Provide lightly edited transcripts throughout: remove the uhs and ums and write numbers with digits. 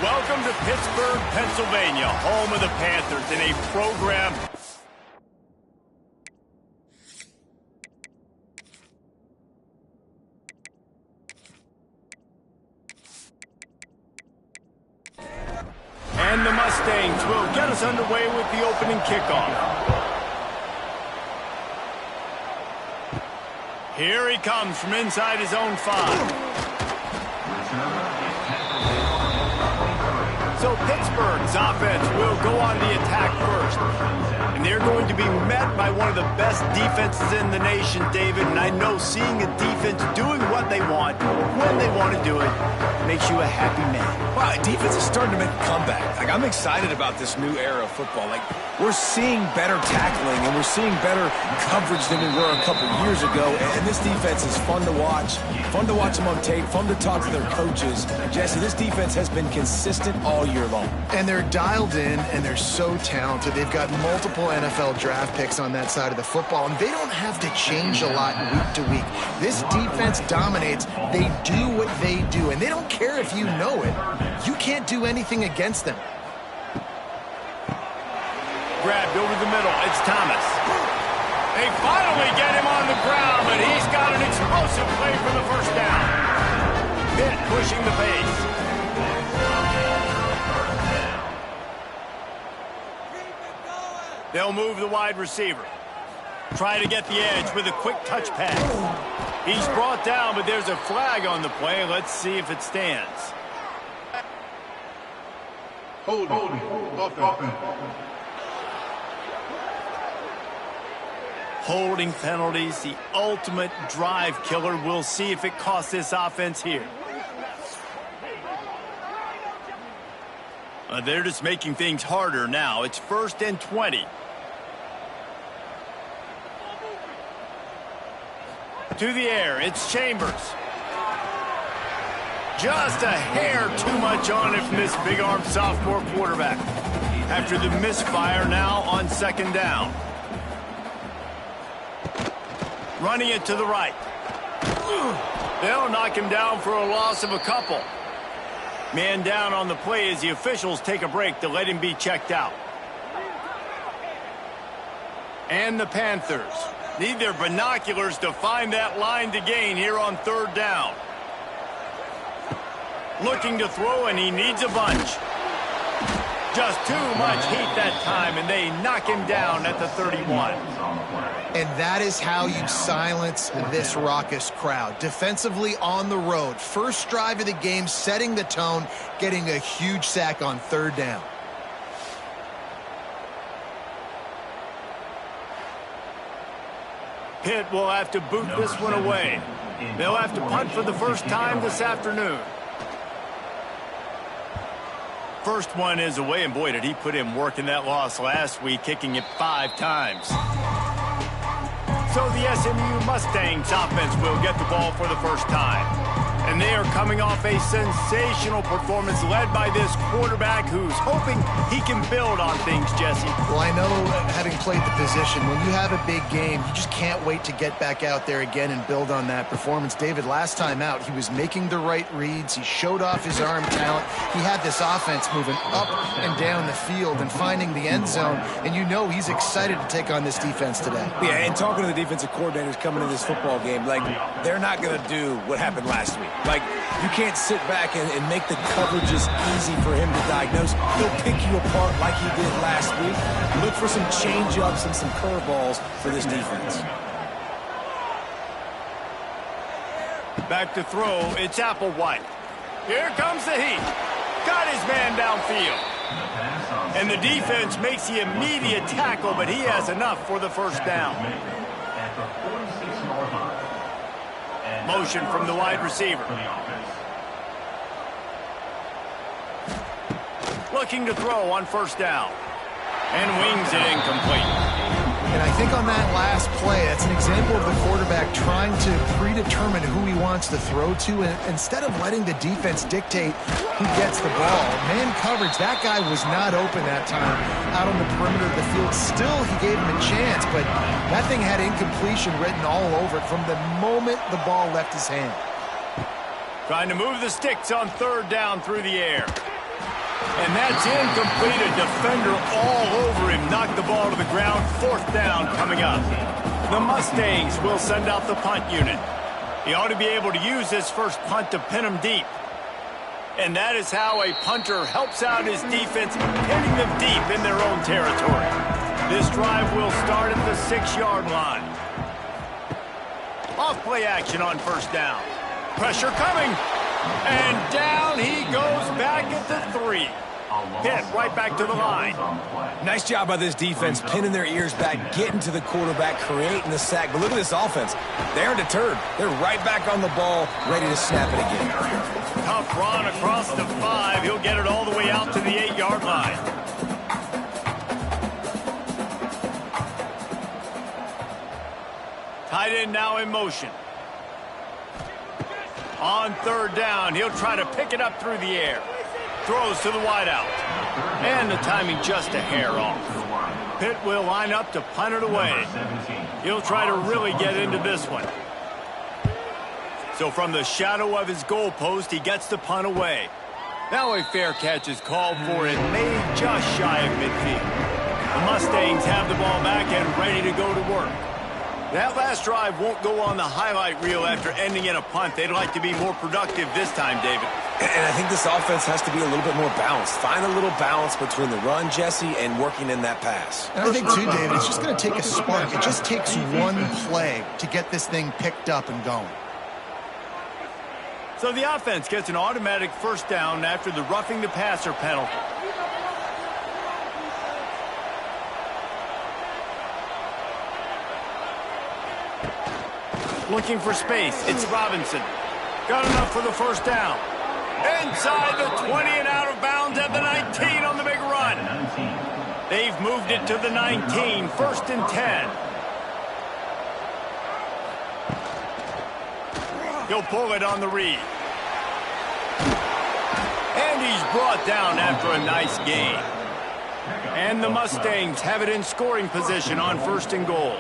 Welcome to Pittsburgh, Pennsylvania, home of the Panthers in a program. And the Mustangs will get us underway with the opening kickoff. Here he comes from inside his own 5. So Pittsburgh's offense will go on the attack first. And they're going to be met by one of the best defenses in the nation, David. And I know seeing a defense doing what they want, when they want to do it, makes you a happy man. Wow, defense is starting to make a comeback. Like, I'm excited about this new era of football. Like, we're seeing better tackling, and we're seeing better coverage than we were a couple years ago. And this defense is fun to watch them on tape, fun to talk to their coaches. Jesse, this defense has been consistent all year long. And they're dialed in, and they're so talented. They've got multiple NFL draft picks on that side of the football, and they don't have to change a lot week to week. This defense dominates. They do what they do, and they don't care if you know it. You can't do anything against them. Grabbed over the middle. It's Thomas. They finally get him on the ground, but he's got an explosive play for the first down. Pitt pushing the pace. They'll move the wide receiver. Try to get the edge with a quick touch pass. He's brought down, but there's a flag on the play. Let's see if it stands. Holding penalties, the ultimate drive killer. We'll see if it costs this offense here. They're just making things harder now. It's 1st and 20. To the air, it's Chambers. Just a hair too much on it from this big-arm sophomore quarterback. After the misfire, now on 2nd down. Running it to the right. They'll knock him down for a loss of a couple. Man down on the play as the officials take a break to let him be checked out. And the Panthers need their binoculars to find that line to gain here on 3rd down. Looking to throw, and he needs a bunch. Just too much heat that time, and they knock him down at the 31. And that is how you silence this raucous crowd. Defensively on the road. First drive of the game, setting the tone, getting a huge sack on 3rd down. Pitt will have to boot this one away. They'll have to punt for the first time this afternoon. First one is away, and boy, did he put in work in that loss last week, kicking it 5 times. So the SMU Mustangs offense will get the ball for the first time. And they are coming off a sensational performance led by this quarterback who's hoping he can build on things, Jesse. Well, I know, having played the position, when you have a big game, you just can't wait to get back out there again and build on that performance. David, last time out, he was making the right reads. He showed off his arm talent. He had this offense moving up and down the field and finding the end zone. And you know he's excited to take on this defense today. Yeah, and talking to the defensive coordinators coming into this football game, like, they're not going to do what happened last week. Like, you can't sit back and make the coverages easy for him to diagnose. He'll pick you apart like he did last week. Look for some change-ups and some curveballs for this defense. Back to throw, it's Applewhite. Here comes the heat. Got his man downfield. And the defense makes the immediate tackle, but he has enough for the first down. Motion from the wide receiver. Looking to throw on 1st down. And wings it incomplete. And I think on that last play, that's an example of the quarterback trying to predetermine who he wants to throw to, and instead of letting the defense dictate who gets the ball. Man coverage, that guy was not open that time out on the perimeter of the field. Still, he gave him a chance, but that thing had incompletion written all over it from the moment the ball left his hand. Trying to move the sticks on 3rd down through the air. And that's incomplete. A defender all over him. Knocked the ball to the ground. 4th down coming up. The Mustangs will send out the punt unit. He ought to be able to use this first punt to pin him deep. And that is how a punter helps out his defense, pinning them deep in their own territory. This drive will start at the 6-yard line. Off play action on 1st down. Pressure coming. And down he goes back at the 3. Pitt right back to the line. Nice job by this defense, pinning their ears back, getting to the quarterback, creating the sack. But look at this offense. They aren't deterred. They're right back on the ball, ready to snap it again. Tough run across the 5. He'll get it all the way out to the 8-yard line. Tight end now in motion. On 3rd down, he'll try to pick it up through the air. Throws to the wideout. And the timing just a hair off. Pitt will line up to punt it away. He'll try to really get into this one. So from the shadow of his goalpost, he gets the punt away. Now a fair catch is called for and made just shy of midfield. The Mustangs have the ball back and ready to go to work. That last drive won't go on the highlight reel after ending in a punt. They'd like to be more productive this time, David. And I think this offense has to be a little bit more balanced. Find a little balance between the run, Jesse, and working in that pass. And I think, too, David, it's just going to take a spark. It just takes one play to get this thing picked up and going. So the offense gets an automatic 1st down after the roughing the passer penalty. Looking for space. It's Robinson. Got enough for the 1st down. Inside the 20 and out of bounds at the 19 on the big run. They've moved it to the 19. 1st and 10. He'll pull it on the read. And he's brought down after a nice gain. And the Mustangs have it in scoring position on 1st and goal.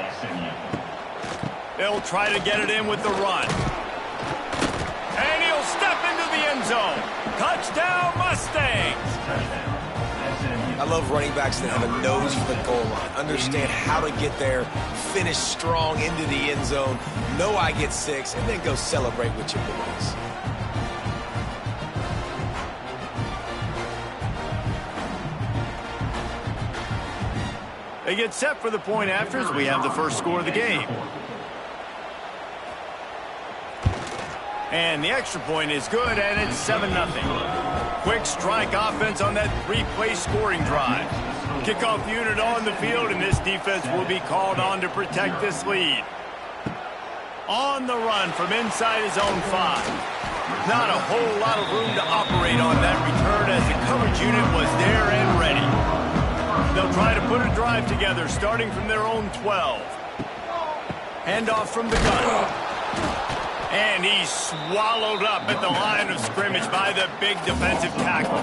They'll try to get it in with the run. And he'll step into the end zone. Touchdown, Mustangs! I love running backs that have a nose for the goal line. Understand how to get there, finish strong into the end zone, know I get 6, and then go celebrate with your boys. They get set for the point after as we have the first score of the game. And the extra point is good, and it's 7-0. Quick strike offense on that 3-play scoring drive. Kickoff unit on the field, and this defense will be called on to protect this lead. On the run from inside his own 5. Not a whole lot of room to operate on that return as the coverage unit was there and ready. They'll try to put a drive together starting from their own 12. Handoff from the gun. And he's swallowed up at the line of scrimmage by the big defensive tackle.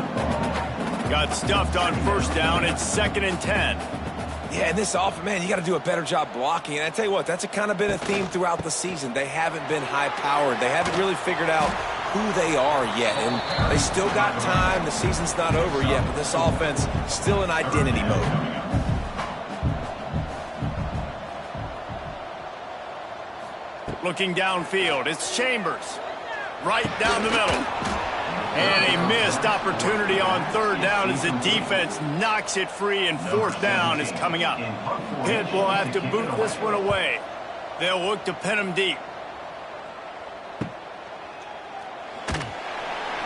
Got stuffed on 1st down. It's 2nd and 10. Yeah, and this offense, man, you got to do a better job blocking. And I tell you what, that's kind of been a theme throughout the season. They haven't been high-powered. They haven't really figured out who they are yet. And they still got time. The season's not over yet, but this offense still in identity mode. Looking downfield, it's Chambers. Right down the middle. And a missed opportunity on 3rd down as the defense knocks it free, and 4th down is coming up. Pitt will have to boot this one away. They'll look to pin him deep.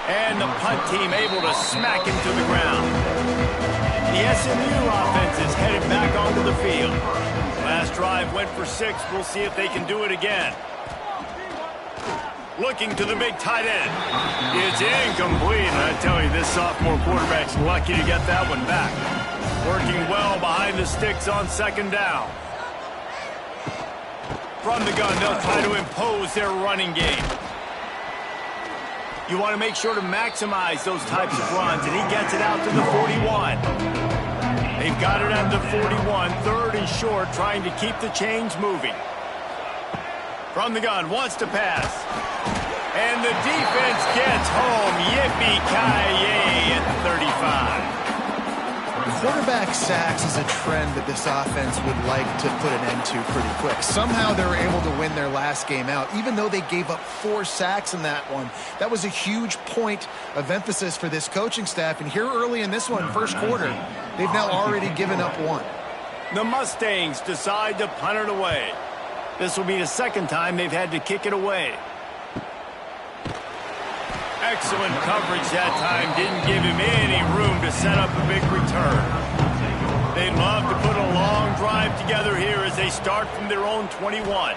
And the punt team able to smack him to the ground. The SMU offense is headed back onto the field. Last drive went for 6. We'll see if they can do it again. Looking to the big tight end. It's incomplete. And I tell you, this sophomore quarterback's lucky to get that one back. Working well behind the sticks on 2nd down. From the gun, they'll try to impose their running game. You want to make sure to maximize those types of runs, and he gets it out to the 41. They've got it at the 41, 3rd and short, trying to keep the chains moving. From the gun, wants to pass. And the defense gets home. Yippee-ki-yay at 35. Quarterback sacks is a trend that this offense would like to put an end to pretty quick. Somehow they were able to win their last game out, even though they gave up 4 sacks in that one. That was a huge point of emphasis for this coaching staff. And here early in this one, first quarter, they've now already given up 1. The Mustangs decide to punt it away. This will be the second time they've had to kick it away. Excellent coverage that time. Didn't give him any room to set up a big return. They'd love to put a long drive together here as they start from their own 21.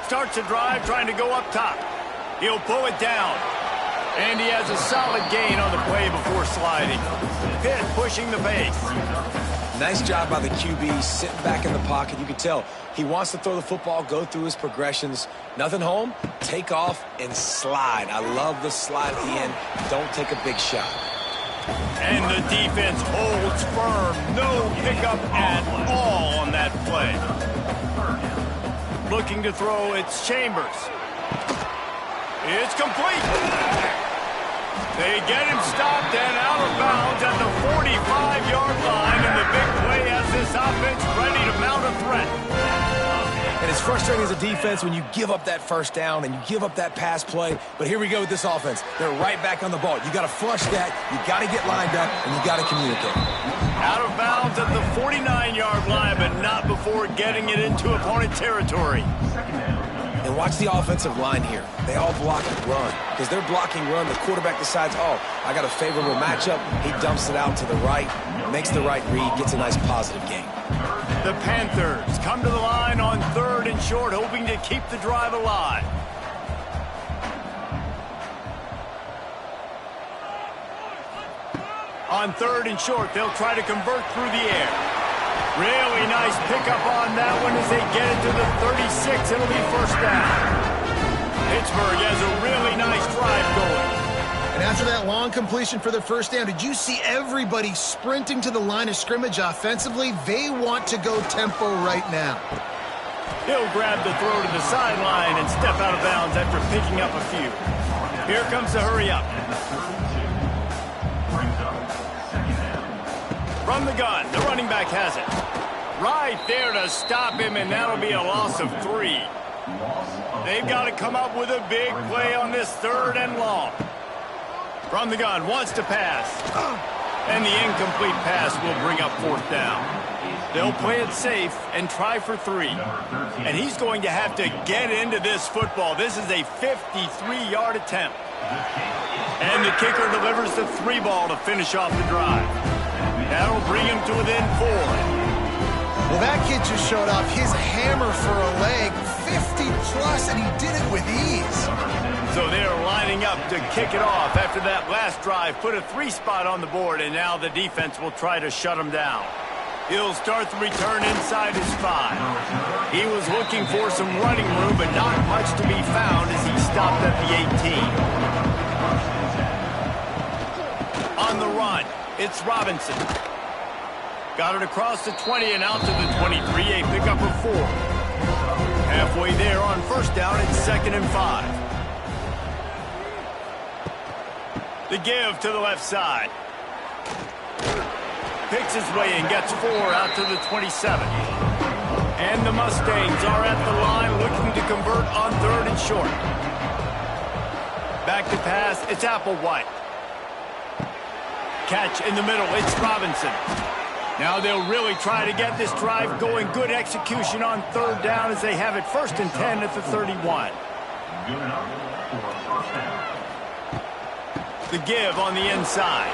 Starts a drive trying to go up top. He'll pull it down. And he has a solid gain on the play before sliding. Pitt pushing the pace. Nice job by the QB, sitting back in the pocket. You can tell he wants to throw the football, go through his progressions. Nothing home, take off, and slide. I love the slide at the end. Don't take a big shot. And the defense holds firm. No pickup at all on that play. Looking to throw, it's Chambers. It's complete. They get him stopped and out of bounds at the 45-yard line, and the big play has this offense ready to mount a threat. And it's frustrating as a defense when you give up that first down and you give up that pass play. But here we go with this offense. They're right back on the ball. You got to flush that, you got to get lined up, and you got to communicate. Out of bounds at the 49-yard line, but not before getting it into opponent territory. And watch the offensive line here. They all block and run. Because they're blocking run, the quarterback decides, oh, I got a favorable matchup. He dumps it out to the right, makes the right read, gets a nice positive gain. The Panthers come to the line on 3rd and short, hoping to keep the drive alive. On 3rd and short, they'll try to convert through the air. Really nice pickup on that one as they get it to the 36. It'll be first down. Pittsburgh has a really nice drive going. And after that long completion for the first down, did you see everybody sprinting to the line of scrimmage offensively? They want to go tempo right now. He'll grab the throw to the sideline and step out of bounds after picking up a few. Here comes the hurry up. From the gun, the running back has it. Right there to stop him, and that'll be a loss of 3. They've got to come up with a big play on this 3rd and long. From the gun, wants to pass. And the incomplete pass will bring up 4th down. They'll play it safe and try for 3. And he's going to have to get into this football. This is a 53-yard attempt. And the kicker delivers the 3 ball to finish off the drive. That'll bring him to within 4. Well, that kid just showed off his hammer for a leg, 50-plus, and he did it with ease. So they're lining up to kick it off after that last drive. Put a 3 spot on the board, and now the defense will try to shut him down. He'll start the return inside his 5. He was looking for some running room, but not much to be found as he stopped at the 18. On the run, it's Robinson. Got it across the 20 and out to the 23, a pickup of 4. Halfway there on first down, it's 2nd and 5. The give to the left side. Picks his way and gets 4 out to the 27. And the Mustangs are at the line looking to convert on 3rd and short. Back to pass, it's Applewhite. Catch in the middle, it's Robinson. Now they'll really try to get this drive going. Good execution on 3rd down as they have it 1st and 10 at the 31. The give on the inside.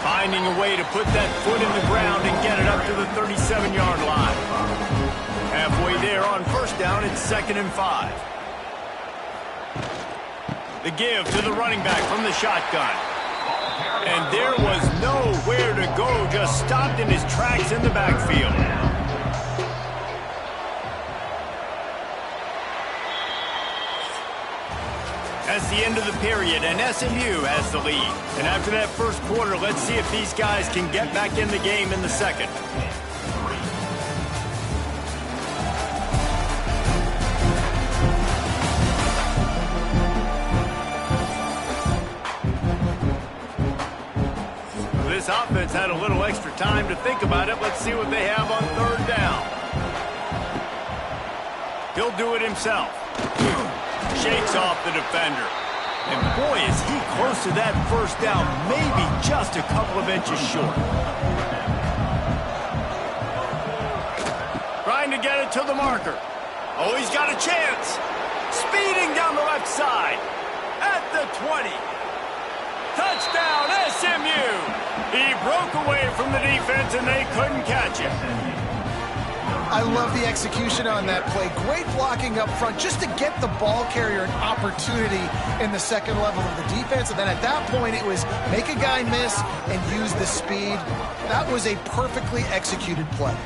Finding a way to put that foot in the ground and get it up to the 37-yard line. Halfway there on first down, it's 2nd and 5. The give to the running back from the shotgun. And there was nowhere to go, just stopped in his tracks in the backfield. That's the end of the period, and SMU has the lead. And after that first quarter, let's see if these guys can get back in the game in the second. offense had a little extra time to think about it. Let's see what they have on third down. He'll do it himself. Shakes off the defender. And boy, is he close to that first down, maybe just a couple of inches short. Trying to get it to the marker. Oh, he's got a chance. Speeding down the left side. At the 20. Touchdown, SMU. He broke away from the defense, and they couldn't catch him. I love the execution on that play. Great blocking up front just to get the ball carrier an opportunity in the second level of the defense. And then at that point, it was make a guy miss and use the speed. That was a perfectly executed play.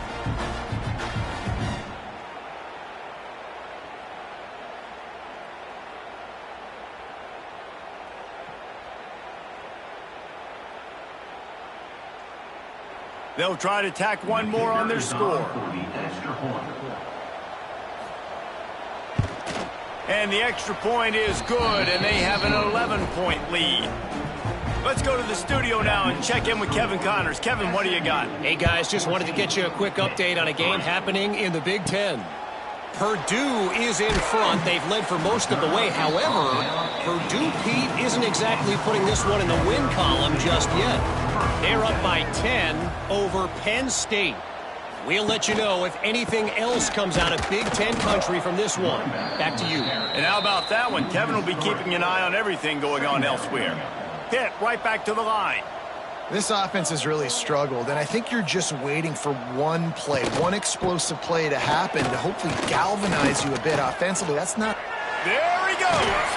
They'll try to tack one more on their score. And the extra point is good, and they have an 11-point lead. Let's go to the studio now and check in with Kevin Connors. Kevin, what do you got? Hey, guys, just wanted to get you a quick update on a game happening in the Big Ten. Purdue is in front. They've led for most of the way. However, Purdue, Pete, isn't exactly putting this one in the win column just yet. They're up by 10 over Penn State. We'll let you know if anything else comes out of Big Ten country from this one. Back to you. And how about that one? Kevin will be keeping an eye on everything going on elsewhere. Pitt right back to the line. This offense has really struggled, and I think you're just waiting for one play, one explosive play to happen to hopefully galvanize you a bit offensively. That's not... There he goes!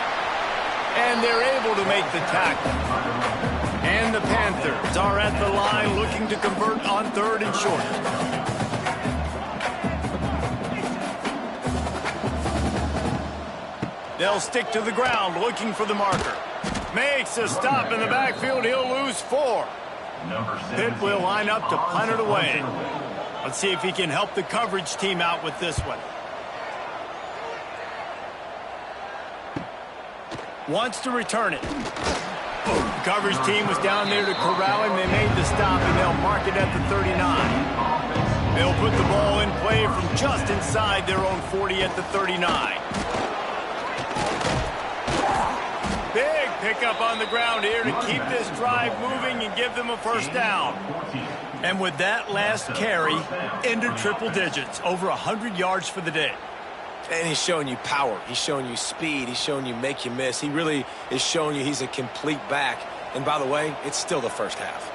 And they're able to make the tackle. And the Panthers are at the line looking to convert on third and short. They'll stick to the ground looking for the marker. Makes a stop in the backfield. He'll lose 4. Pitt will line up to punt it away. Let's see if he can help the coverage team out with this one. Wants to return it. The coverage team was down there to corral him. They made the stop, and they'll mark it at the 39. They'll put the ball in play from just inside their own 40 at the 39. Big pickup on the ground here to keep this drive moving and give them a first down. And with that last carry, into triple digits, over 100 yards for the day. And he's showing you power. He's showing you speed. He's showing you make you miss. He really is showing you he's a complete back. And by the way, it's still the first half.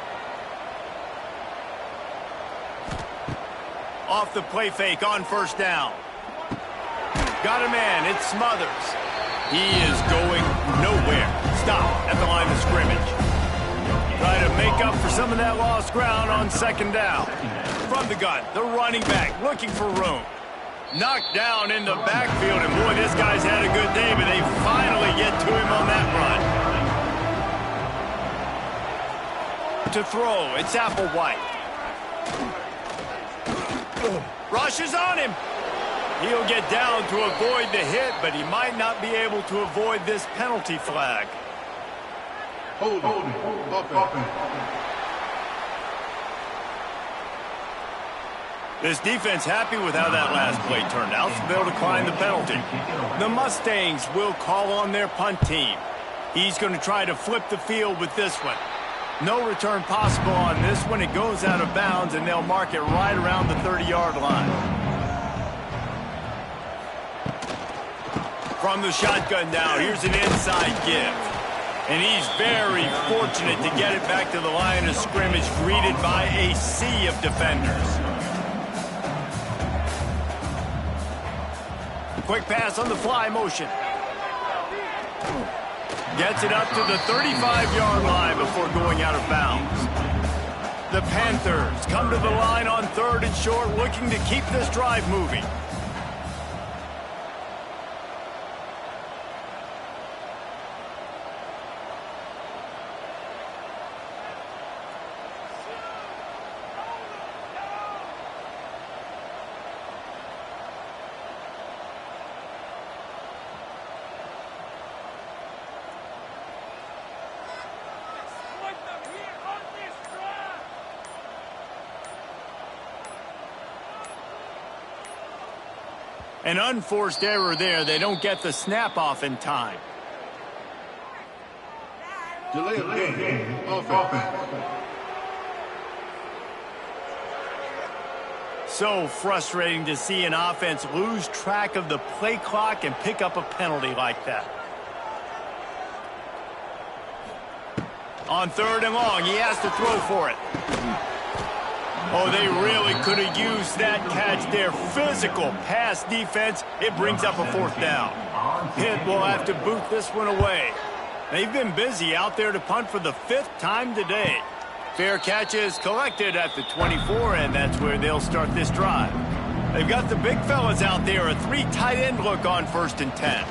Off the play fake on first down. Got a man. It's Smothers. He is going nowhere. Stop at the line of scrimmage. Try to make up for some of that lost ground on second down. From the gun, the running back looking for room. Knocked down in the backfield, and boy, this guy's had a good day, but they finally get to him on that run. To throw, it's Applewhite. Rushes on him. He'll get down to avoid the hit, but he might not be able to avoid this penalty flag. Hold it. This defense happy with how that last play turned out, so they'll decline the penalty. The Mustangs will call on their punt team. He's going to try to flip the field with this one. No return possible on this one. It goes out of bounds, and they'll mark it right around the 30-yard line. From the shotgun now, here's an inside give. And he's very fortunate to get it back to the line of scrimmage, greeted by a sea of defenders. Quick pass on the fly motion. Gets it up to the 35-yard line before going out of bounds. The Panthers come to the line on third and short, looking to keep this drive moving. An unforced error there. They don't get the snap off in time. Delay of game. Offense. So frustrating to see an offense lose track of the play clock and pick up a penalty like that. On 3rd and long, he has to throw for it. Oh, they really could have used that catch there. Physical pass defense. It brings up a 4th down. Pitt will have to boot this one away. They've been busy out there to punt for the 5th time today. Fair catch is collected at the 24, and that's where they'll start this drive. They've got the big fellas out there, a 3 tight end look on 1st and 10.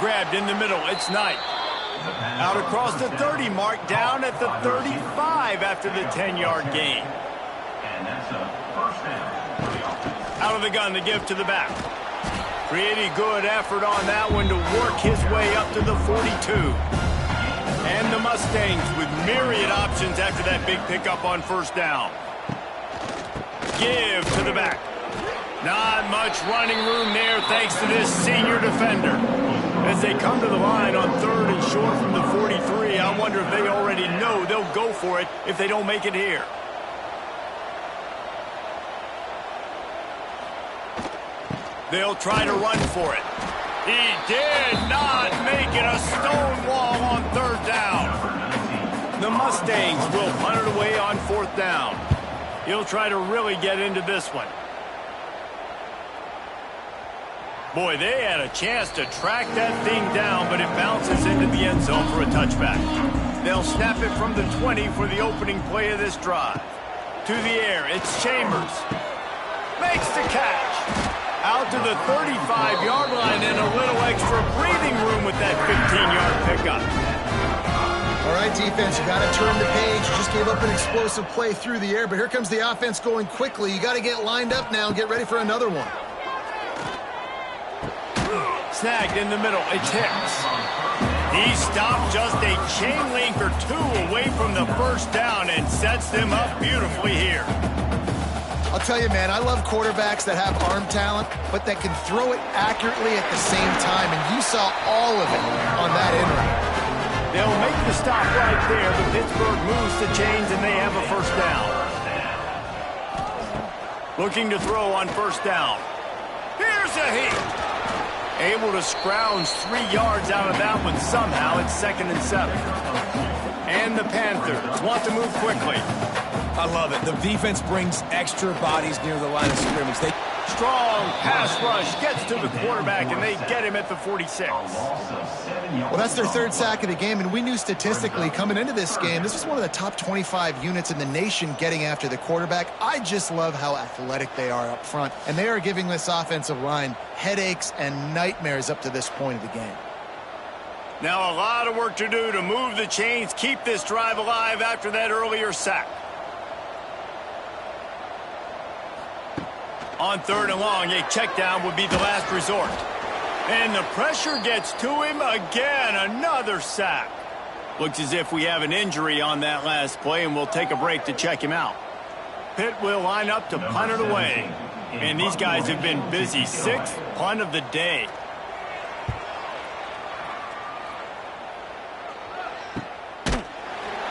Grabbed in the middle, it's Knight. Out across the 30 mark, down at the 35 after the 10-yard gain. Out of the gun to give to the back. Pretty good effort on that one to work his way up to the 42. And the Mustangs with myriad options after that big pickup on 1st down. Give to the back. Not much running room there thanks to this senior defender. As they come to the line on 3rd and short from the 43, I wonder if they already know they'll go for it if they don't make it here. They'll try to run for it. He did not make it, a stone wall on 3rd down. The Mustangs will punt it away on 4th down. He'll try to really get into this one. Boy, they had a chance to track that thing down, but it bounces into the end zone for a touchback. They'll snap it from the 20 for the opening play of this drive. To the air, it's Chambers. Makes the catch. Out to the 35-yard line and a little extra breathing room with that 15-yard pickup. All right, defense, you got to turn the page. You just gave up an explosive play through the air, but here comes the offense going quickly. You got to get lined up now and get ready for another one. Snagged in the middle, it's Hicks. He stopped just a chain link or 2 away from the 1st down and sets them up beautifully here. I'll tell you, man, I love quarterbacks that have arm talent, but that can throw it accurately at the same time, and you saw all of it on that end route. They'll make the stop right there, but Pittsburgh moves the chains, and they have a 1st down. Looking to throw on 1st down. Here's a hit. Able to scrounge 3 yards out of that one somehow. It's 2nd and 7. And the Panthers want to move quickly. I love it. The defense brings extra bodies near the line of scrimmage. Strong pass rush gets to the quarterback, and they get him at the 46. Well, that's their 3rd sack of the game, and we knew statistically coming into this game, this was one of the top 25 units in the nation getting after the quarterback. I just love how athletic they are up front, and they are giving this offensive line headaches and nightmares up to this point of the game. Now a lot of work to do to move the chains, keep this drive alive after that earlier sack. On 3rd and long, a check down would be the last resort. And the pressure gets to him again. Another sack. Looks as if we have an injury on that last play, and we'll take a break to check him out. Pitt will line up to punt it away. And these guys have been busy. 6th punt of the day.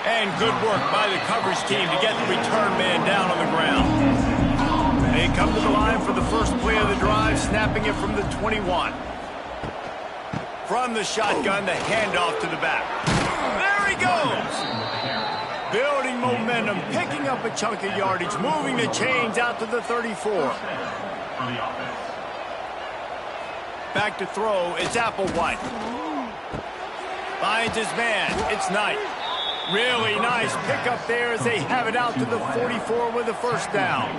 And good work by the coverage team to get the return man down on the ground. They come to the line for the first play of the drive, snapping it from the 21. From the shotgun, the handoff to the back. There he goes! Building momentum, picking up a chunk of yardage, moving the chains out to the 34. Back to throw, it's Applewhite. Finds his man, it's Knight. Really nice pickup there as they have it out to the 44 with a 1st down.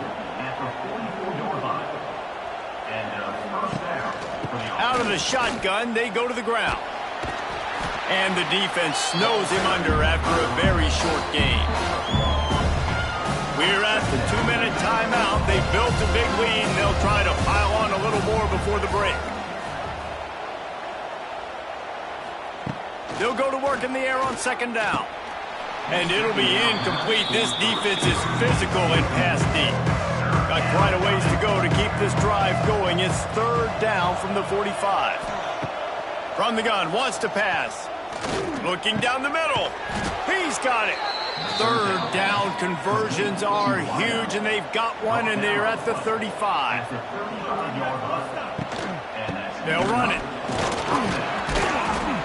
Out of the shotgun, they go to the ground. And the defense snows him under after a very short game. We're at the 2-minute timeout. They built a big lead, and they'll try to pile on a little more before the break. They'll go to work in the air on 2nd down. And it'll be incomplete. This defense is physical and pass deep. Got quite a ways to go to keep this drive going. It's third down from the 45. From the gun, wants to pass. Looking down the middle. He's got it. Third down conversions are huge, and they've got one, and they're at the 35. They'll run it.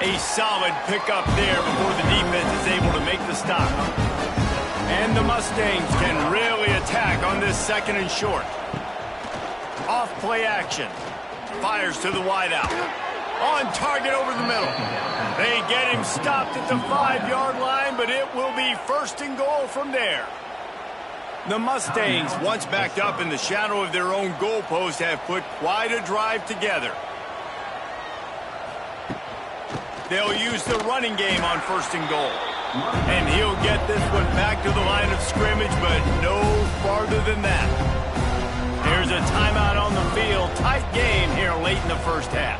A solid pickup there before the defense is able to make the stop. And the Mustangs can really attack on this second and short. Off play action. Fires to the wideout. On target over the middle. They get him stopped at the 5-yard line, but it will be first and goal from there. The Mustangs, once backed up in the shadow of their own goalpost, have put quite a drive together. They'll use the running game on first and goal. And he'll get this one back to the line of scrimmage, but no farther than that. There's a timeout on the field. Tight game here late in the first half.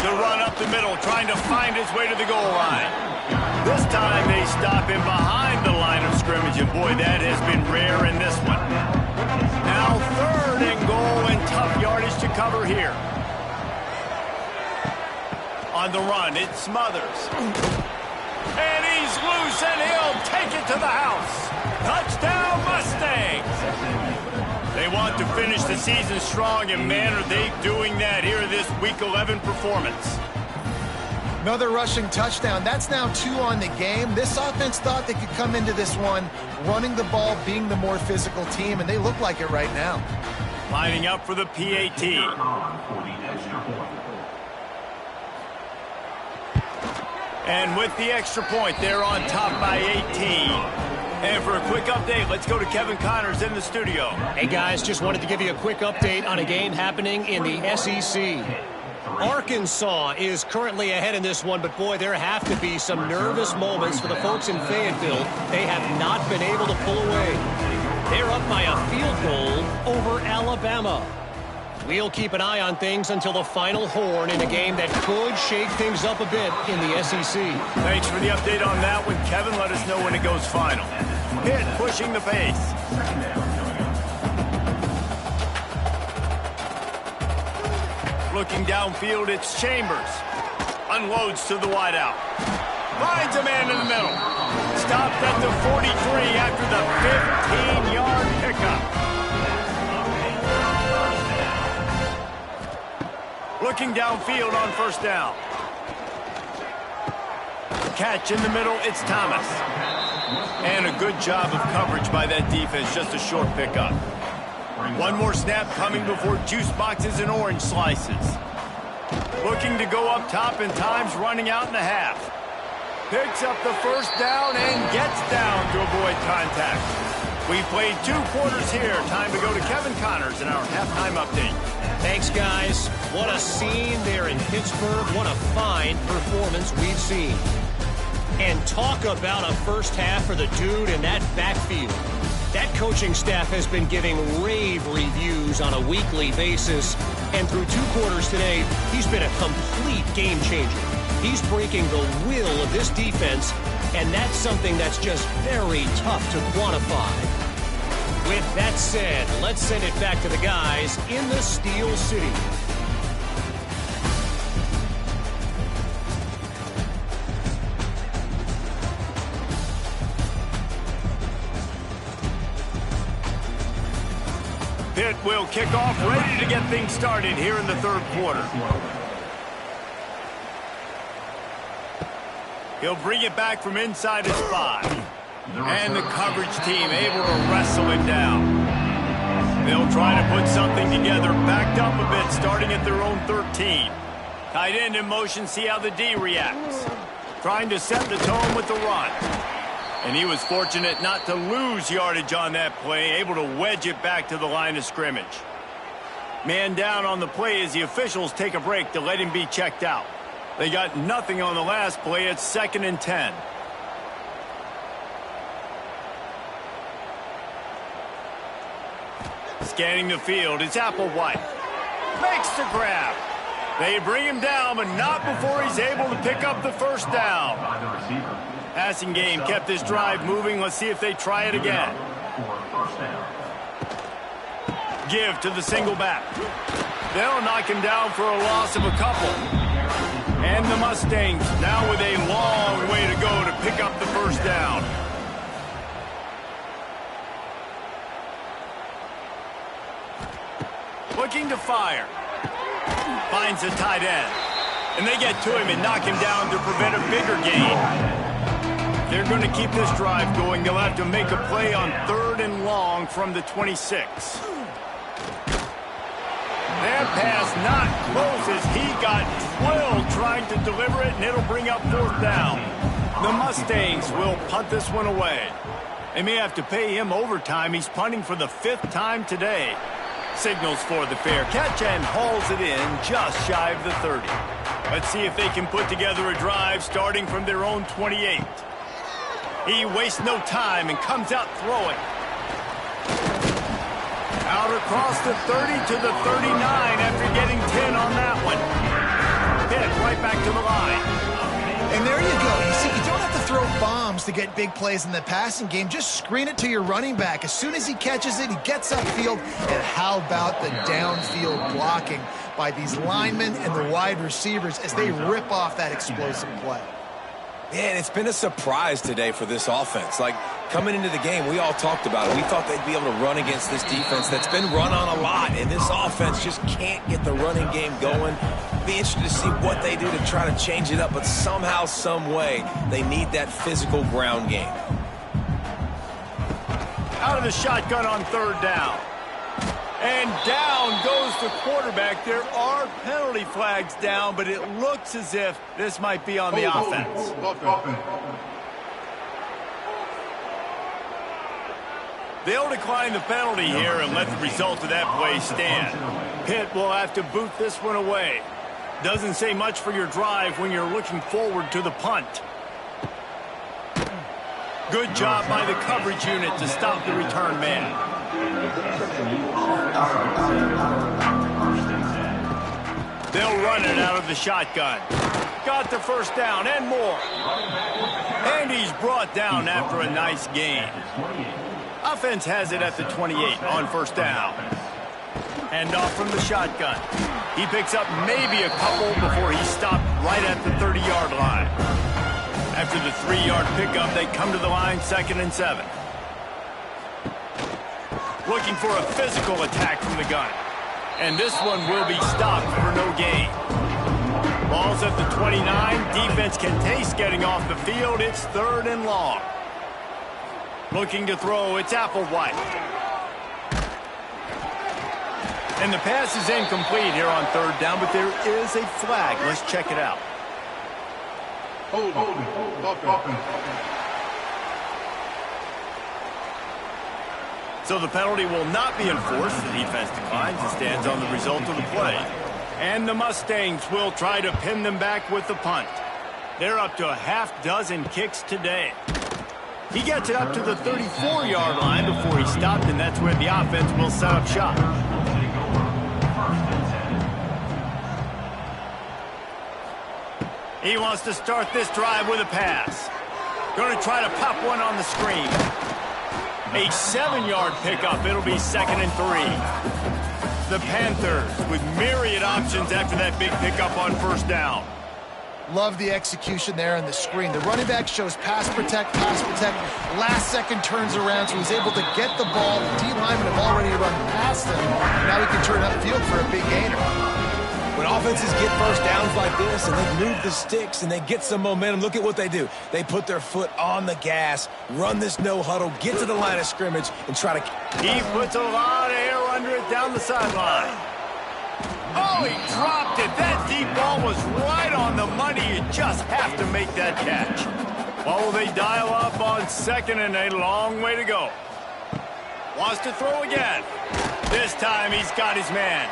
The run up the middle, trying to find his way to the goal line. This time they stop him behind the line of scrimmage, and boy, that has been rare in this one. Now third and goal, and tough yardage to cover here. On the run, it Smothers. And he's loose, and he'll take it to the house. Touchdown, Mustangs! They want to finish the season strong, and man, are they doing that here in this Week 11 performance. Another rushing touchdown. That's now 2 on the game. This offense thought they could come into this one running the ball, being the more physical team, and they look like it right now. Lining up for the PAT. And with the extra point, they're on top by 18. And for a quick update, let's go to Kevin Connors in the studio. Hey, guys, just wanted to give you a quick update on a game happening in the SEC. Arkansas is currently ahead in this one, but, boy, there have to be some nervous moments for the folks in Fayetteville. They have not been able to pull away. They're up by a field goal over Alabama. We'll keep an eye on things until the final horn in a game that could shake things up a bit in the SEC. Thanks for the update on that one, Kevin. Let us know when it goes final. Pitt pushing the pace. Looking downfield, it's Chambers. Unloads to the wideout. Finds a man in the middle. Stopped at the 43 after the 15-yard pickup. Looking downfield on first down. Catch in the middle, it's Thomas. And a good job of coverage by that defense, just a short pickup. One more snap coming before juice boxes and orange slices. Looking to go up top, and time's running out in the half. Picks up the first down and gets down to avoid contact. We played 2 quarters here. Time to go to Kevin Connors in our halftime update. Thanks, guys. What a scene there in Pittsburgh. What a fine performance we've seen. And talk about a first half for the dude in that backfield. That coaching staff has been giving rave reviews on a weekly basis. And through 2 quarters today, he's been a complete game changer. He's breaking the will of this defense, and that's something that's just very tough to quantify. With that said, let's send it back to the guys in the Steel City. Pitt will kick off, ready to get things started here in the third quarter. He'll bring it back from inside his 5. And the coverage team able to wrestle it down. They'll try to put something together, backed up a bit, starting at their own 13. Tight end in motion, see how the D reacts. Trying to set the tone with the run. And he was fortunate not to lose yardage on that play, able to wedge it back to the line of scrimmage. Man down on the play as the officials take a break to let him be checked out. They got nothing on the last play. It's 2nd and 10. Scanning the field, it's Applewhite. Makes the grab. They bring him down, but not before he's able to pick up the first down. Passing game kept this drive moving. Let's see if they try it again. give to the single back. They'll knock him down for a loss of a couple. And the Mustangs now with a long way to go to pick up the first down. Looking to fire. Finds the tight end. And they get to him and knock him down to prevent a bigger gain. They're going to keep this drive going. They'll have to make a play on 3rd and long from the 26. That pass not close as he got drilled trying to deliver it, and it'll bring up 4th down. The Mustangs will punt this one away. They may have to pay him overtime. He's punting for the 5th time today. Signals for the fair catch and hauls it in just shy of the 30. Let's see if they can put together a drive starting from their own 28. He wastes no time and comes out throwing. Out across the 30 to the 39 after getting 10 on that one. Pitt right back to the line. And there you go. You see, you don't have to throw bombs to get big plays in the passing game. Just screen it to your running back. As soon as he catches it, he gets upfield. And how about the downfield blocking by these linemen and the wide receivers as they rip off that explosive play? Man, it's been a surprise today for this offense. Like, coming into the game, we all talked about it. We thought they'd be able to run against this defense that's been run on a lot, and this offense just can't get the running game going. Be interested to see what they do to try to change it up, but somehow, some way, they need that physical ground game. Out of the shotgun on 3rd down. And down goes the quarterback. There are penalty flags down, but it looks as if this might be on the offense. They'll decline the penalty here and let the result of that play stand. Pitt will have to boot this one away. Doesn't say much for your drive when you're looking forward to the punt. Good job by the coverage unit to stop the return man. They'll run it out of the shotgun. Got the first down and more. And he's brought down after a nice gain. Offense has it at the 28 on 1st down. Hand off from the shotgun. He picks up maybe a couple before he's stopped right at the 30-yard line. After the 3-yard pickup, they come to the line 2nd and 7. Looking for a physical attack from the gun. And this one will be stopped for no gain. Ball's at the 29. Defense can taste getting off the field. It's 3rd and long. Looking to throw. It's Applewhite. And the pass is incomplete here on 3rd down, but there is a flag. Let's check it out. So the penalty will not be enforced. The defense declines and stands on the result of the play. And the Mustangs will try to pin them back with the punt. They're up to a half-dozen kicks today. He gets it up to the 34-yard line before he stopped, and that's where the offense will set up shop. He wants to start this drive with a pass. Going to try to pop one on the screen. A 7-yard pickup. It'll be 2nd and 3. The Panthers with myriad options after that big pickup on 1st down. Love the execution there on the screen. The running back shows pass protect. Last second turns around, so he's able to get the ball. The D linemen have already run past him. Now he can turn upfield for a big gainer. When offenses get first downs like this and they move the sticks and they get some momentum, look at what they do. They put their foot on the gas, run this no huddle, get to the line of scrimmage, and try to... He puts a lot of air under it down the sideline. Oh, he dropped it. That deep ball was right on the money. You just have to make that catch. Well, they dial up on 2nd and a long way to go. Wants to throw again. This time he's got his man.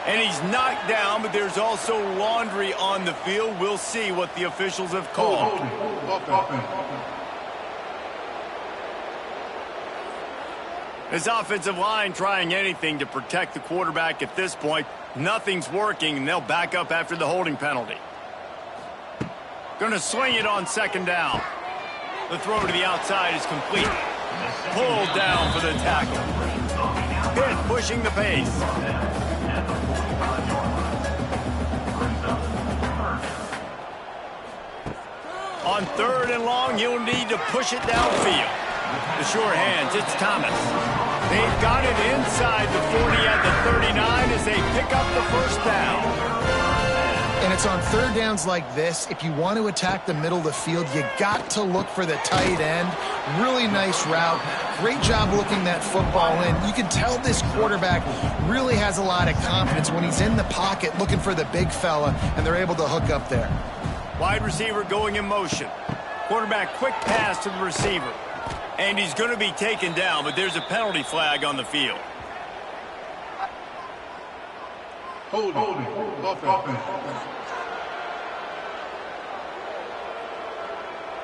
And he's knocked down, but there's also laundry on the field. We'll see what the officials have called. This offensive line trying anything to protect the quarterback at this point. Nothing's working, and they'll back up after the holding penalty. Going to swing it on 2nd down. The throw to the outside is complete. Pulled down for the tackle. Pitt pushing the pace. On 3rd and long, you'll need to push it downfield. The sure hands, it's Thomas. They've got it inside the 40 at the 39 as they pick up the first down. And it's on 3rd downs like this. If you want to attack the middle of the field, you got to look for the tight end. Really nice route. Great job looking that football in. You can tell this quarterback really has a lot of confidence when he's in the pocket looking for the big fella, and they're able to hook up there. Wide receiver going in motion. Quarterback quick pass to the receiver. And he's going to be taken down, but there's a penalty flag on the field. Holding. Offense.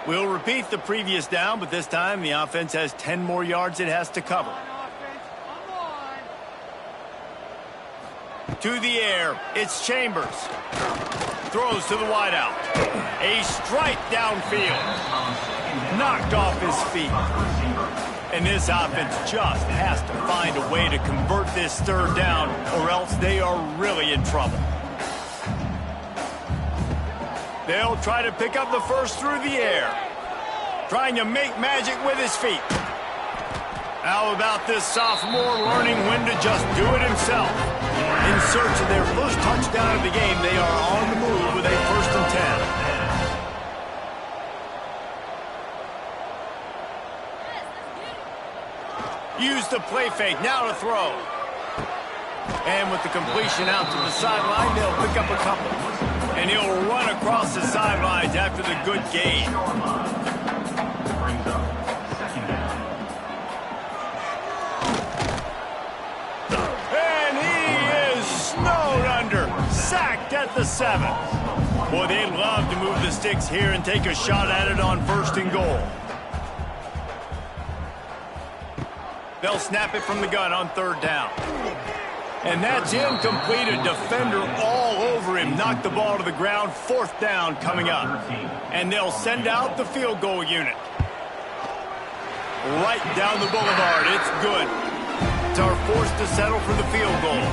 We'll repeat the previous down, but this time the offense has 10 more yards it has to cover. To the air, it's Chambers. Throws to the wideout. A strike downfield. Knocked off his feet. And this offense just has to find a way to convert this 3rd down, or else they are really in trouble. They'll try to pick up the first through the air. Trying to make magic with his feet. How about this sophomore learning when to just do it himself? In search of their first touchdown of the game, they are on the move with a 1st and 10. Use the play fake, now to throw. And with the completion out to the sideline, they'll pick up a couple. And he'll run across the sidelines after the good gain. And he is snowed under, sacked at the 7. Boy, they'd love to move the sticks here and take a shot at it on 1st and goal. They'll snap it from the gun on 3rd down. And that's incomplete. A defender all over him. Knocked the ball to the ground. 4th down coming up. And they'll send out the field goal unit. Right down the boulevard. It's good. It's our forced to settle for the field goal.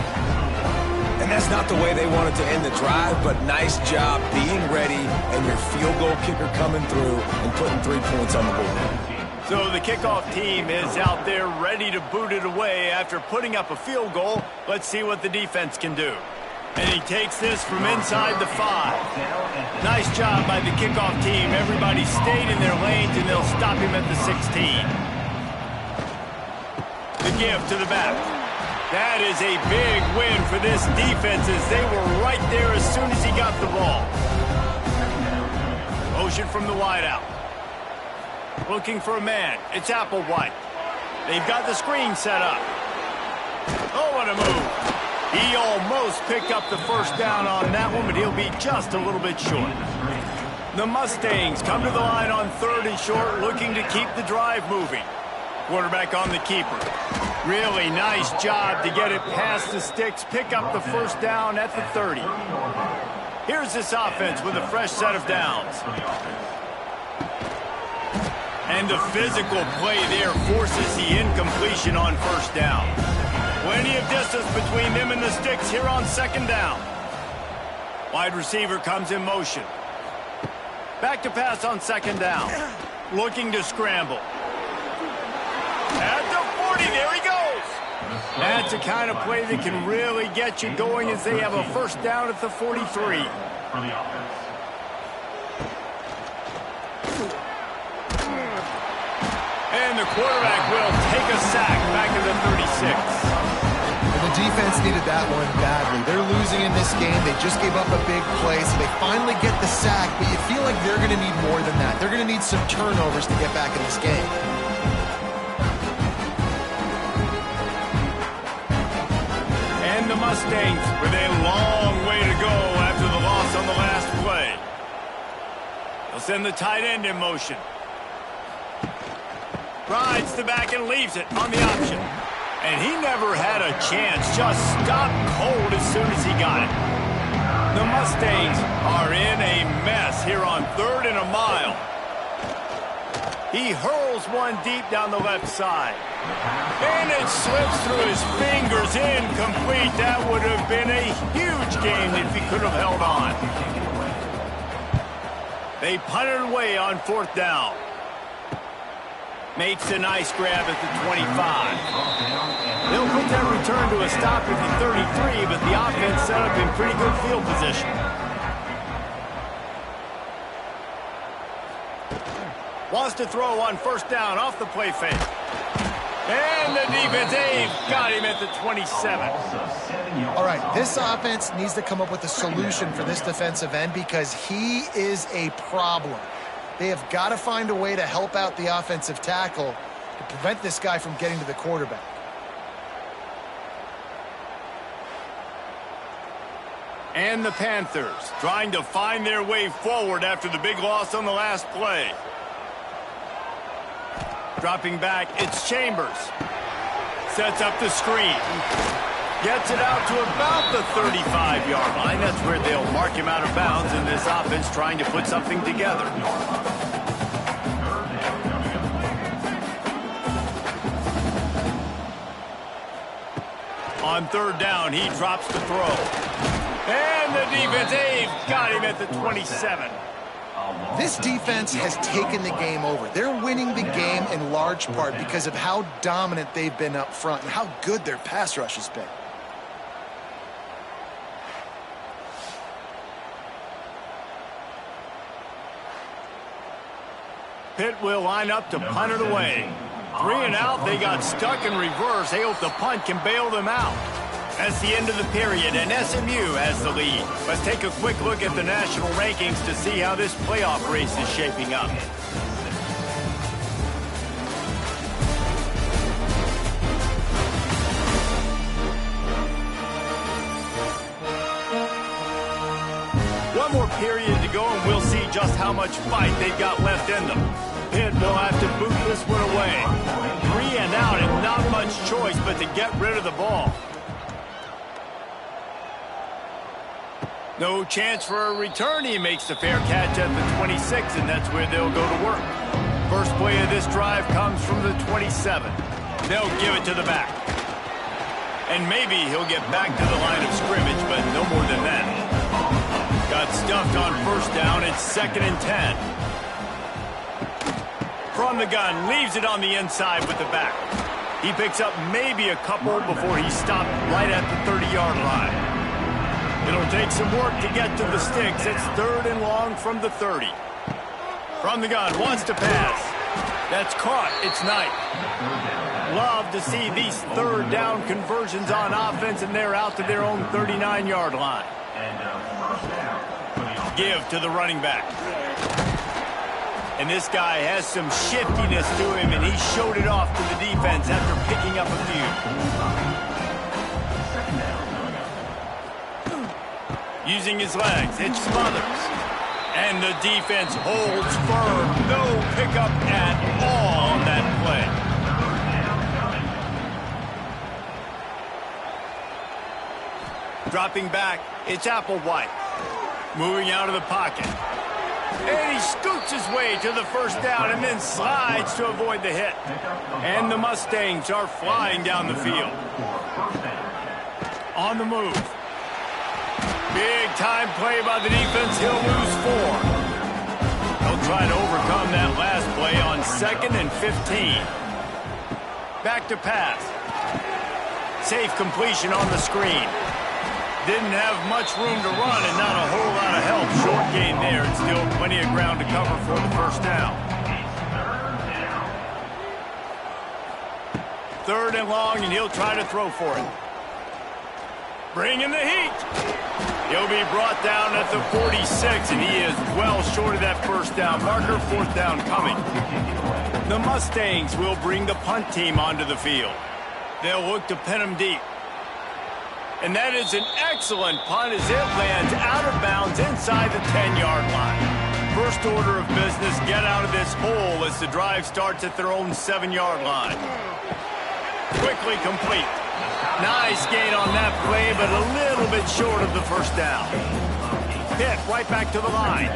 And that's not the way they wanted to end the drive, but nice job being ready and your field goal kicker coming through and putting 3 points on the board. So the kickoff team is out there ready to boot it away after putting up a field goal. Let's see what the defense can do. And he takes this from inside the 5. Nice job by the kickoff team. Everybody stayed in their lanes, and they'll stop him at the 16. The give to the back. That is a big win for this defense as they were right there as soon as he got the ball. Motion from the wideout. Looking for a man. It's Applewhite. They've got the screen set up. Oh, what a move. He almost picked up the 1st down on that one, but he'll be just a little bit short. The Mustangs come to the line on 3rd and short, looking to keep the drive moving. Quarterback on the keeper. Really nice job to get it past the sticks, pick up the 1st down at the 30. Here's this offense with a fresh set of downs. And the physical play there forces the incompletion on 1st down. Plenty of distance between them and the sticks here on 2nd down. Wide receiver comes in motion. Back to pass on 2nd down. Looking to scramble. At the 40, there he goes. That's the kind of play that can really get you going as they have a 1st down at the 43. And the quarterback will take a sack back to the 36. And the defense needed that one badly. They're losing in this game. They just gave up a big play, so they finally get the sack, but you feel like they're going to need more than that. They're going to need some turnovers to get back in this game. And the Mustangs with a long way to go after the loss on the last play. They'll send the tight end in motion. Rides the back and leaves it on the option. And he never had a chance. Just stopped cold as soon as he got it. The Mustangs are in a mess here on 3rd and a mile. He hurls one deep down the left side. And it slips through his fingers, incomplete. That would have been a huge gain if he could have held on. They punt it away on 4th down. Makes a nice grab at the 25. They'll put that return to a stop at the 33, but the offense set up in pretty good field position. Wants to throw on 1st down off the play fake. And the defense, they've got him at the 27. All right, this offense needs to come up with a solution for this defensive end because he is a problem. They have got to find a way to help out the offensive tackle to prevent this guy from getting to the quarterback. And the Panthers trying to find their way forward after the big loss on the last play. Dropping back, it's Chambers. Sets up the screen. Gets it out to about the 35-yard line. That's where they'll mark him out of bounds in this offense trying to put something together. On 3rd down, he drops the throw. And the defense, they've got him at the 27. This defense has taken the game over. They're winning the game in large part because of how dominant they've been up front and how good their pass rush has been. Pitt will line up to punt it away. 3 and out, they got stuck in reverse. They hope the punt can bail them out. That's the end of the period, and SMU has the lead. Let's take a quick look at the national rankings to see how this playoff race is shaping up. One more period to go, and we'll see just how much fight they've got left in them. Pitt will have to boot this one away. 3 and out, and not much choice but to get rid of the ball. No chance for a return. He makes the fair catch at the 26, and that's where they'll go to work. First play of this drive comes from the 27. They'll give it to the back. And maybe he'll get back to the line of scrimmage, but no more than that. Got stuffed on 1st down. It's 2nd and 10. From the gun, leaves it on the inside with the back. He picks up maybe a couple before he's stopped right at the 30-yard line. It'll take some work to get to the sticks. It's 3rd and long from the 30. From the gun, wants to pass. That's caught. It's Knight. Love to see these 3rd down conversions on offense, and they're out to their own 39-yard line. Give to the running back. And this guy has some shiftiness to him, and he showed it off to the defense after picking up a few. Using his legs, it's Smothers. And the defense holds firm. No pickup at all on that play. Dropping back, it's Applewhite. Moving out of the pocket. And he scoots his way to the 1st down and then slides to avoid the hit. And the Mustangs are flying down the field. On the move. Big time play by the defense. He'll lose 4. They'll try to overcome that last play on 2nd and 15. Back to pass. Safe completion on the screen. Didn't have much room to run and not a whole lot of help. Short gain there and still plenty of ground to cover for the 1st down. 3rd and long, and he'll try to throw for it. Bringing the heat. He'll be brought down at the 46, and he is well short of that 1st down marker. 4th down coming. The Mustangs will bring the punt team onto the field. They'll look to pin him deep. And that is an excellent punt as it lands out of bounds inside the 10-yard line. First order of business, get out of this hole as the drive starts at their own 7-yard line. Quickly complete. Nice gain on that play, but a little bit short of the 1st down. Pitt right back to the line.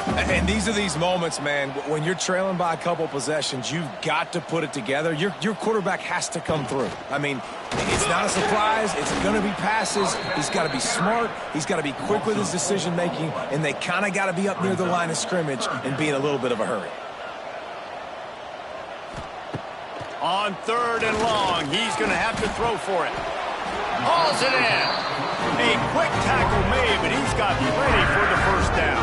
And these are these moments, man, when you're trailing by a couple possessions, you've got to put it together. Your quarterback has to come through. I mean, it's not a surprise. It's going to be passes. He's got to be smart. He's got to be quick with his decision-making, and they kind of got to be up near the line of scrimmage and be in a little bit of a hurry. On 3rd and long, he's going to have to throw for it. Hauls it in. A quick tackle made, but he's got plenty for the first down.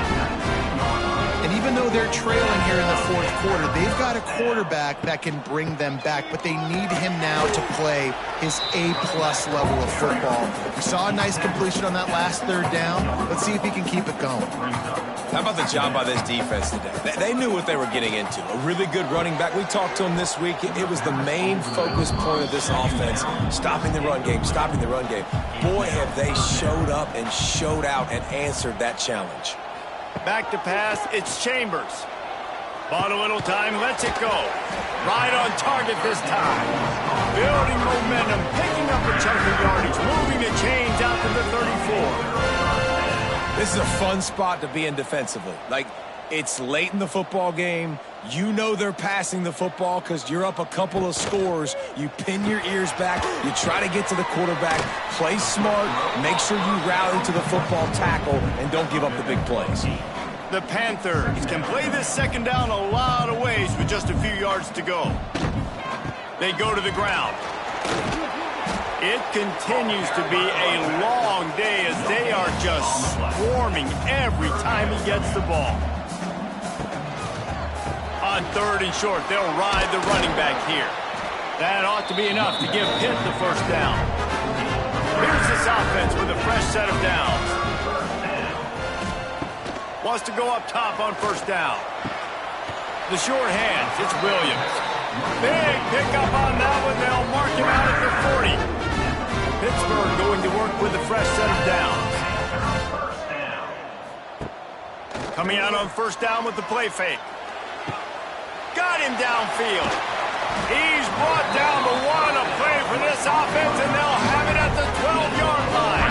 And even though they're trailing here in the 4th quarter, they've got a quarterback that can bring them back, but they need him now to play his A-plus level of football. We saw a nice completion on that last 3rd down. Let's see if he can keep it going. How about the job by this defense today? They knew what they were getting into. A really good running back. We talked to him this week. It was the main focus point of this offense, stopping the run game, stopping the run game. Boy, have they showed up and showed out and answered that challenge. Back to pass, it's Chambers. Bought a little time, lets it go. Right on target this time. Building momentum, picking up a chunk of yardage, moving the chains out to the 34. This is a fun spot to be in defensively. Like, it's late in the football game. You know they're passing the football because you're up a couple of scores. You pin your ears back. You try to get to the quarterback. Play smart. Make sure you rally to the football tackle and don't give up the big plays. The Panthers can play this 2nd down a lot of ways with just a few yards to go. They go to the ground. It continues to be a long day as they are just swarming every time he gets the ball. On 3rd and short, they'll ride the running back here. That ought to be enough to give Pitt the first down. Here's this offense with a fresh set of downs. Wants to go up top on 1st down. The short hands, it's Williams. Big pickup on that one. They'll mark him out at the 40. Pittsburgh going to work with a fresh set of downs. Coming out on 1st down with the play fake. Got him downfield. He's brought down the 1, a play for this offense, and they'll have it at the 12-yard line.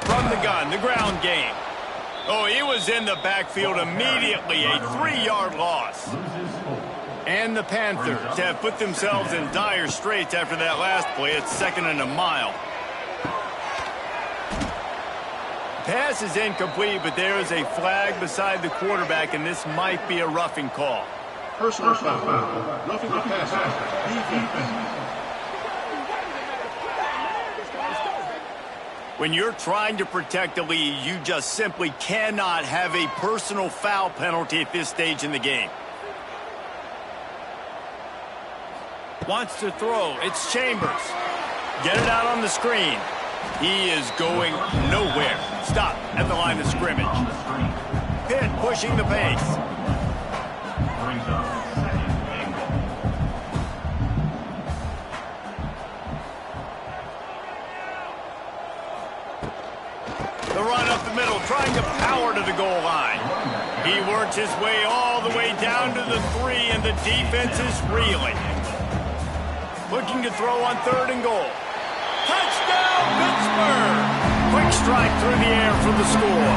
From the gun, the ground game. Oh, he was in the backfield immediately, a 3-yard loss. And the Panthers have put themselves in dire straits after that last play. It's 2nd and a mile. Pass is incomplete, but there is a flag beside the quarterback, and this might be a roughing call. Personal foul. Roughing the passer. Defense. When you're trying to protect a lead, you just simply cannot have a personal foul penalty at this stage in the game. Wants to throw. It's Chambers. Get it out on the screen. He is going nowhere. Stop at the line of scrimmage. Pitt pushing the pace. The run up the middle, trying to power to the goal line. He works his way all the way down to the 3, and the defense is reeling. Looking to throw on 3rd and goal. Touchdown, Pittsburgh! Quick strike through the air for the score.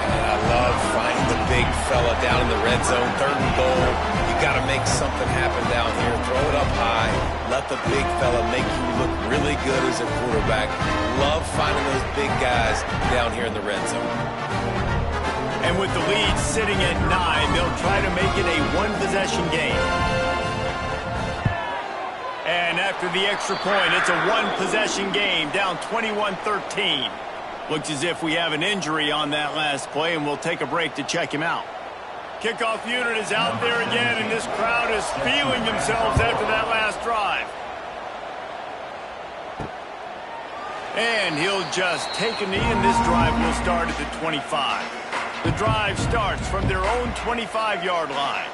And I love finding the big fella down in the red zone, 3rd and goal. You got to make something happen down here. Throw it up high. Let the big fella make you look really good as a quarterback. Love finding those big guys down here in the red zone. And with the lead sitting at 9, they'll try to make it a 1-possession game. And after the extra point, it's a 1-possession game, down 21-13. Looks as if we have an injury on that last play, and we'll take a break to check him out. Kickoff unit is out there again, and this crowd is feeling themselves after that last drive. And he'll just take a knee, and this drive will start at the 25. The drive starts from their own 25-yard line.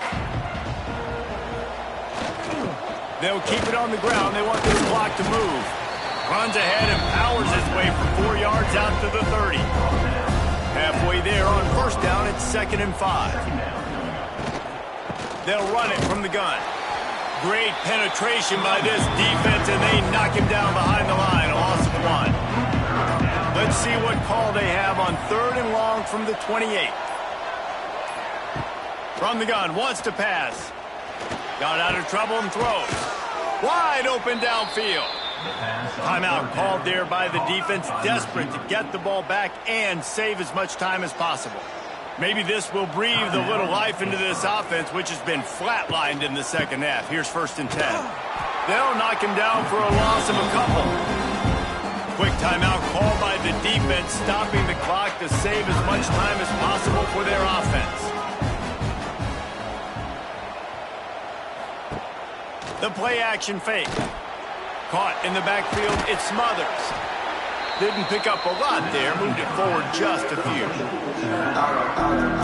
They'll keep it on the ground. They want this clock to move. Runs ahead and powers his way for 4 yards out to the 30. Halfway there on 1st down, it's 2nd and 5. They'll run it from the gun. Great penetration by this defense, and they knock him down behind the line. A loss of 1. Let's see what call they have on 3rd and long from the 28. From the gun, wants to pass. Got out of trouble and throws. Wide open downfield. Timeout called there by the defense, desperate to get the ball back and save as much time as possible. Maybe this will breathe a little life into this offense, which has been flatlined in the second half. Here's 1st and 10. They'll knock him down for a loss of a couple. Quick timeout called by the defense, stopping the clock to save as much time as possible for their offense. The play-action fake. Caught in the backfield, it's Smothers. Didn't pick up a lot there, moved it forward just a few.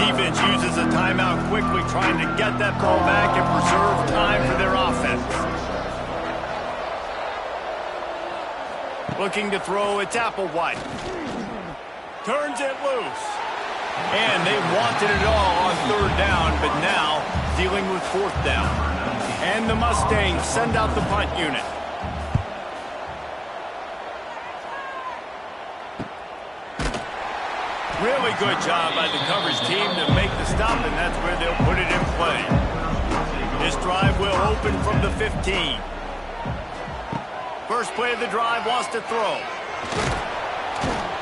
Defense uses a timeout quickly, trying to get that ball back and preserve time for their offense. Looking to throw, it's Applewhite. Turns it loose. And they wanted it all on 3rd down, but now dealing with 4th down. And the Mustangs send out the punt unit. Really good job by the coverage team to make the stop, and that's where they'll put it in play. This drive will open from the 15. First play of the drive, wants to throw.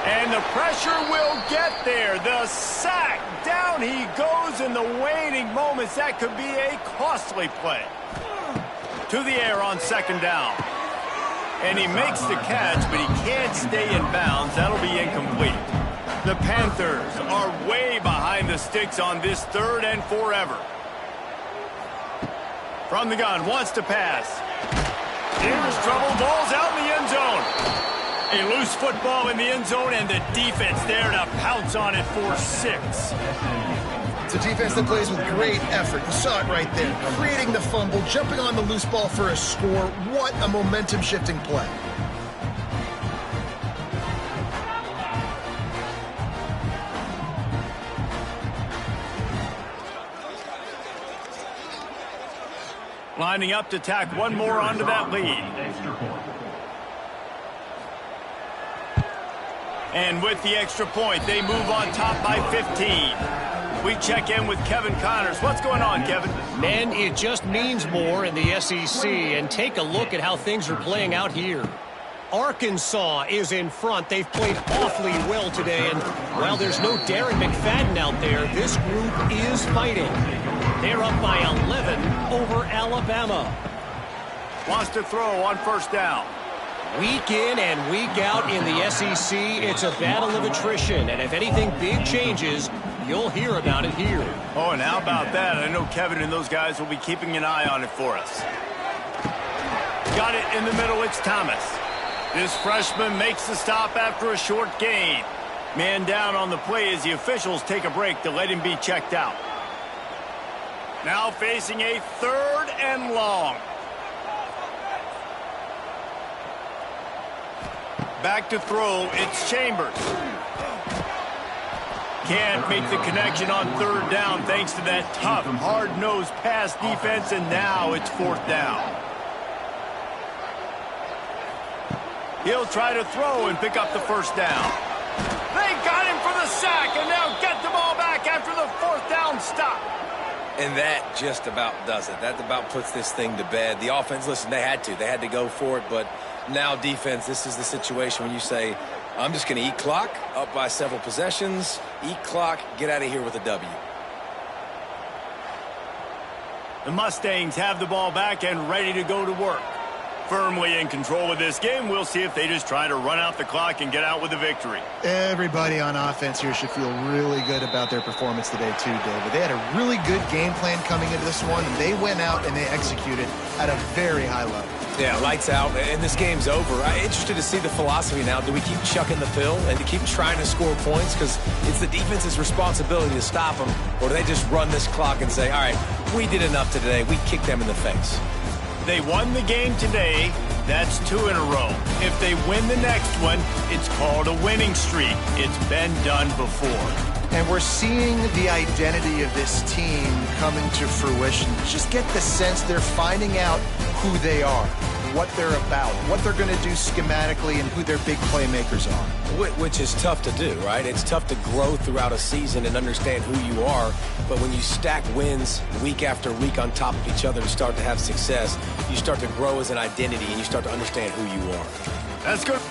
And the pressure will get there. The sack. Down he goes in the waning moments. That could be a costly play. To the air on 2nd down. And he makes the catch, but he can't stay in bounds. That'll be incomplete. The Panthers are way behind the sticks on this 3rd and forever. From the gun, wants to pass. Here's trouble, ball's out in the end zone. A loose football in the end zone, and the defense there to pounce on it for 6. It's a defense that plays with great effort. You saw it right there. Creating the fumble, jumping on the loose ball for a score. What a momentum-shifting play. Lining up to tack one more onto that lead. And with the extra point, they move on top by 15. We check in with Kevin Connors. What's going on, Kevin? Man, it just means more in the SEC, and take a look at how things are playing out here. Arkansas is in front. They've played awfully well today, and while there's no Darren McFadden out there, this group is fighting. They're up by 11 over Alabama. Wants to throw on 1st down. Week in and week out in the SEC, it's a battle of attrition, and if anything big changes, you'll hear about it here. Oh, and how about that? I know Kevin and those guys will be keeping an eye on it for us. Got it in the middle, it's Thomas. This freshman makes the stop after a short gain. Man down on the play as the officials take a break to let him be checked out. Now facing a 3rd and long. Back to throw, it's Chambers. Can't make the connection on 3rd down thanks to that tough, hard-nosed pass defense, and now it's 4th down. He'll try to throw and pick up the 1st down. They got him for the sack, and now get the ball back after the 4th down stop. And that just about does it. That about puts this thing to bed. The offense, listen, they had to go for it, but now defense, this is the situation when you say, I'm just going to eat clock, up by several possessions, eat clock, get out of here with a W. The Mustangs have the ball back and ready to go to work. Firmly in control of this game. We'll see if they just try to run out the clock and get out with a victory. Everybody on offense here should feel really good about their performance today too, David. They had a really good game plan coming into this one, and they went out and they executed at a very high level. Yeah, lights out, and this game's over. I'm interested to see the philosophy now. Do we keep chucking the pill and to keep trying to score points because it's the defense's responsibility to stop them, or do they just run this clock and say, all right, we did enough today. We kicked them in the face. They won the game today. That's 2 in a row. If they win the next one, it's called a winning streak. It's been done before. And we're seeing the identity of this team coming to fruition. Just get the sense they're finding out who they are, what they're about, what they're going to do schematically, and who their big playmakers are. Which is tough to do, right? It's tough to grow throughout a season and understand who you are. But when you stack wins week after week on top of each other and start to have success, you start to grow as an identity and you start to understand who you are. That's good.